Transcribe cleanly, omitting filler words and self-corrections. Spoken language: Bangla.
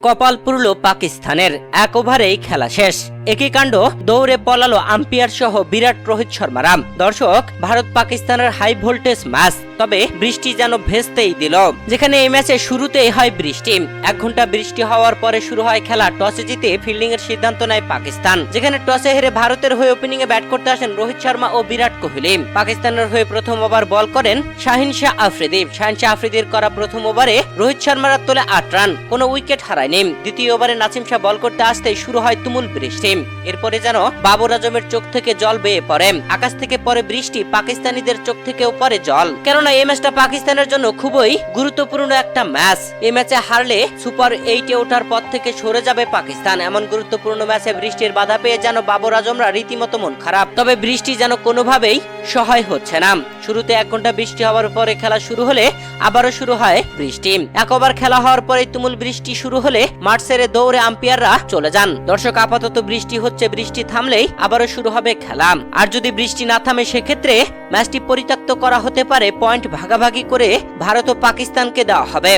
কপাল পুরল পাকিস্তানের, এক ওভারেই খেলা শেষ। একই কাণ্ড, দৌড়ে পলালো আম্পায়ার সহ বিরাট রোহিত শর্মারা। দর্শক, ভারত পাকিস্তানের হাই ভোল্টেজ ম্যাচ, তবে বৃষ্টি যেন ভেস্তেই দিল। যেখানে এই ম্যাচে শুরুতেই হয় বৃষ্টি। 1 ঘন্টা বৃষ্টি হওয়ার পরে শুরু হয় খেলা। টসে জিতে ফিল্ডিং এর সিদ্ধান্ত নেয় পাকিস্তান। যেখানে টসে হেরে ভারতের হয়ে ওপেনিং এ ব্যাট করতে আসেন রোহিত শর্মা ও বিরাট কোহলি। পাকিস্তানের হয়ে প্রথম ওভার বল করেন শাহিন শাহ আফ্রিদি। শাহিন শাহ আফ্রিদির করা প্রথম ওভারে রোহিত শর্মারা তোলে 8 রান, কোনো উইকেট হারায়নি। দ্বিতীয় ওভারে নাসিম শাহ বল করতে আসতেই শুরু হয় তুমুল বৃষ্টি। এরপরে যেন বাবর আজমের চোখ থেকে জল বেয়ে পড়ে। আকাশ থেকে পরে বৃষ্টি, পাকিস্তানিদের চোখ থেকেও পরে জল। কেননা এই ম্যাচটা পাকিস্তানের জন্য খুবই গুরুত্বপূর্ণ একটা ম্যাচ। এই ম্যাচে হারলে সুপার 8-এ ওঠার পথ থেকে সরে যাবে পাকিস্তান। এমন গুরুত্বপূর্ণ ম্যাচে বৃষ্টির বাধা পেয়ে যেন বাবর আজমরা রীতিমতো মন খারাপ। তবে বৃষ্টি যেন কোনোভাবেই সহায় হচ্ছে না। শুরুতে 1 ঘন্টা বৃষ্টি হওয়ার পরে খেলা শুরু হলে আবারও শুরু হয় বৃষ্টি। 1 ওভার খেলা হওয়ার পরে তুমুল বৃষ্টি শুরু হলে মাঠ ছেড়ে দৌড়ে আম্পায়াররা চলে যান। দর্শক, আপাতত বৃষ্টি হচ্ছে, বৃষ্টি থামলেই আবারও শুরু হবে খেলা। আর যদি বৃষ্টি না থামে সেক্ষেত্রে ম্যাচটি পরিত্যক্ত করা হতে পারে। পয়েন্ট ভাগাভাগি করে ভারত ও পাকিস্তানকে দেওয়া হবে।